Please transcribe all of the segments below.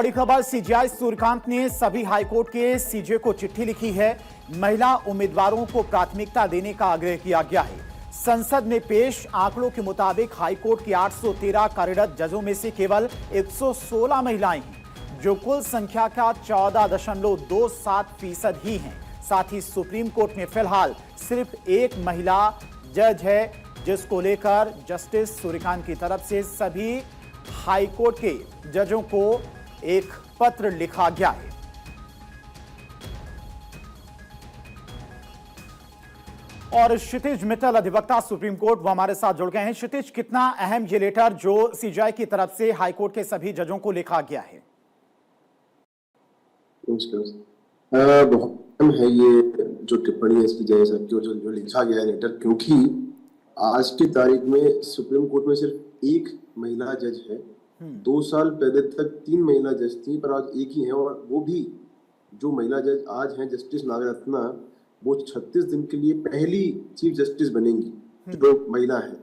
बड़ी खबर, सीजेआई सूर्यकांत ने सभी हाईकोर्ट के सीजे को चिट्ठी लिखी है। महिला उम्मीदवारों को प्राथमिकता देने का आग्रह किया गया है। संसद में पेश आंकड़ों के मुताबिक हाईकोर्ट की 813 कार्यरत जजों में से केवल 116 महिलाएं हैं, जो कुल संख्या का 14.27% ही हैं। साथ ही सुप्रीम कोर्ट में फिलहाल सिर्फ एक महिला जज है, जिसको लेकर जस्टिस सूर्यकांत की तरफ से सभी हाईकोर्ट के जजों को एक पत्र लिखा गया है। और क्षितिज मित्तल, अधिवक्ता सुप्रीम कोर्ट, वो हमारे साथ जुड़ गए हैं। क्षितिज, कितना अहम ये लेटर जो सीजेआई की तरफ से हाईकोर्ट के सभी जजों को लिखा गया है? बहुत अहम है ये जो टिप्पणी है सीजेआई साहब की, जो लिखा गया है लेटर, क्योंकि आज की तारीख में सुप्रीम कोर्ट में सिर्फ एक महिला जज है। 2 साल पहले तक 3 महिला जज थी, पर आज एक ही है। और वो भी जो महिला जज आज हैं, जस्टिस नागरत्ना, वो 36 दिन के लिए पहली चीफ जस्टिस बनेंगी जो महिला है।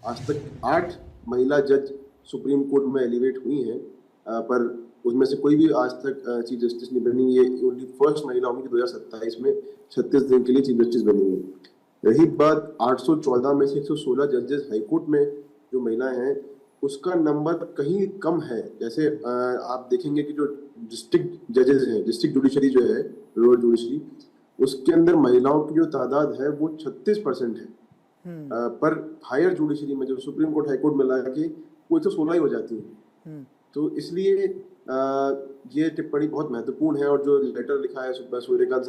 आज तक 8 महिला जज सुप्रीम कोर्ट में एलिवेट हुई हैं, पर उसमें से कोई भी आज तक चीफ जस्टिस नहीं बनी। ये ओनली फर्स्ट महिला होंगी 2027 में 36 दिन के लिए चीफ जस्टिस बनेंगी। रही बात 814 में से 116 जजेस हाईकोर्ट में जो महिलाएं हैं, उसका नंबर कहीं कम है। जैसे आप देखेंगे कि जो डिस्ट्रिक्ट जजेस हैं, डिस्ट्रिक्ट जुडिशरी जो है, लोअर जुडिशरी, उसके अंदर महिलाओं की जो तादाद है वो 36% है। पर हायर जुडिशरी में जो सुप्रीम कोर्ट हाईकोर्ट में लाके वो 116 ही हो जाती है। तो इसलिए ये टिप्पणी बहुत महत्वपूर्ण है। और जो लेटर लिखा है सूर्यकांत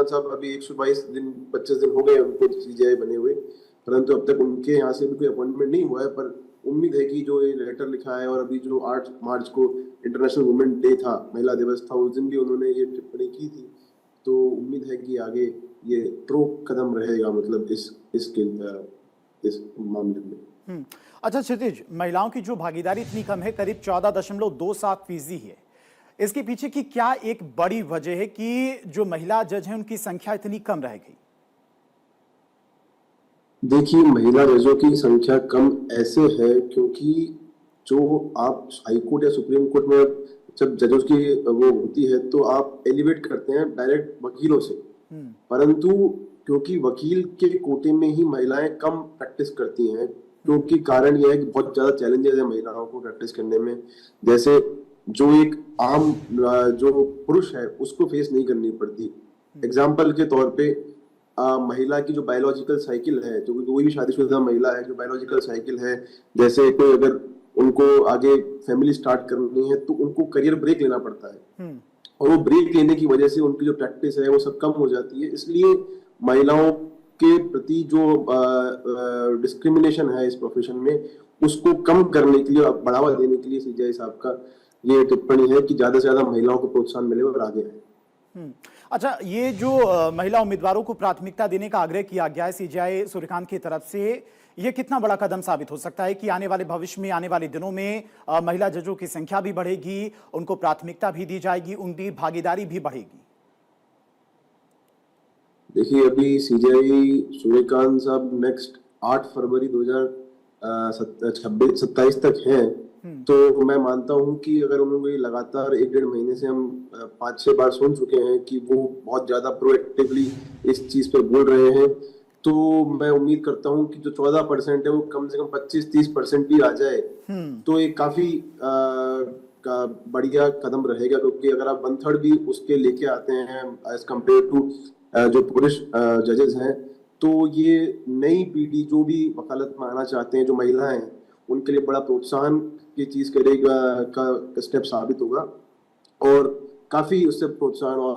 साहब अभी 122 दिन 25 दिन हो गए उनको सीजेआई बने हुए, परंतु अब तक उनके यहाँ से भी कोई अपॉइंटमेंट नहीं हुआ है। पर उम्मीद है कि जो ये लेटर लिखा है, और अभी जो 8 मार्च को इंटरनेशनल वुमेन डे था, महिला दिवस था, उस दिन भी उन्होंने ये टिप्पणी की थी। तो उम्मीद है कि आगे ये ठोस कदम रहेगा, मतलब इस मामले में। अच्छा क्षितिज, महिलाओं की जो भागीदारी इतनी कम है, करीब 14.27% है, इसके पीछे की क्या एक बड़ी वजह है कि जो महिला जज हैं उनकी संख्या इतनी कम रह गई? देखिए, महिला जजों की संख्या कम ऐसे है क्योंकि जो आप हाईकोर्ट या सुप्रीम कोर्ट में जब जजों की वो होती है तो आप एलिवेट करते हैं डायरेक्ट वकीलों से, परंतु क्योंकि वकील के कोटे में ही महिलाएं कम प्रैक्टिस करती हैं, क्योंकि कारण यह है कि बहुत ज्यादा चैलेंजेस है महिलाओं को प्रैक्टिस करने में। जैसे जो एक आम जो पुरुष है उसको फेस नहीं करनी पड़ती। एग्जाम्पल के तौर पे महिला की जो बायोलॉजिकल साइकिल है, जो कोई भी शादीशुदा महिला है, जो बायोलॉजिकल साइकिल है, जैसे कोई अगर उनको आगे फैमिली स्टार्ट करनी है तो उनको करियर ब्रेक लेना पड़ता है, और वो ब्रेक लेने की वजह से उनकी जो प्रैक्टिस है वो सब कम हो जाती है। इसलिए महिलाओं के प्रति जो डिस्क्रिमिनेशन है इस प्रोफेशन में, उसको कम करने के लिए, बढ़ावा देने के लिए सीजेआई साहब का ये टिप्पणी है कि ज्यादा से ज्यादा महिलाओं को प्रोत्साहन मिले और आगे आए। अच्छा, ये जो महिला उम्मीदवारों को प्राथमिकता देने का आग्रह किया गया है सीजेआई सूर्यकांत की तरफ से, ये कितना बड़ा कदम साबित हो सकता है कि आने वाले भविष्य में, आने वाले दिनों में महिला जजों की संख्या भी बढ़ेगी, उनको प्राथमिकता भी दी जाएगी, उनकी भागीदारी भी बढ़ेगी? देखिए, अभी सीजेआई सूर्यकांत साहब नेक्स्ट 8 फरवरी 2027 तक हैं, तो मैं मानता हूं कि अगर उन्होंने लगातार 1-1.5 महीने से हम 5-6 बार सुन चुके हैं कि वो बहुत ज्यादा प्रोएक्टिवली इस चीज पर बोल रहे हैं, तो मैं उम्मीद करता हूं कि जो 14% है वो कम से कम 25-30% भी आ जाए तो ये काफी बढ़िया कदम रहेगा। क्योंकि अगर आप 1/3 भी उसके लेके आते हैं एज कम्पेयर टू जो पुरुष जजेस हैं, तो ये नई पीढ़ी जो भी वकालत में आना चाहते हैं, जो महिलाएं हैं, उनके लिए बड़ा प्रोत्साहन की चीज करेगा का स्टेप साबित होगा। और काफी उससे प्रोत्साहन और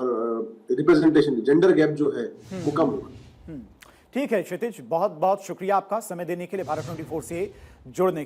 रिप्रेजेंटेशन, जेंडर गैप जो है वो कम होगा। ठीक है क्षितिज, बहुत बहुत शुक्रिया आपका समय देने के लिए, भारत 24 से जुड़ने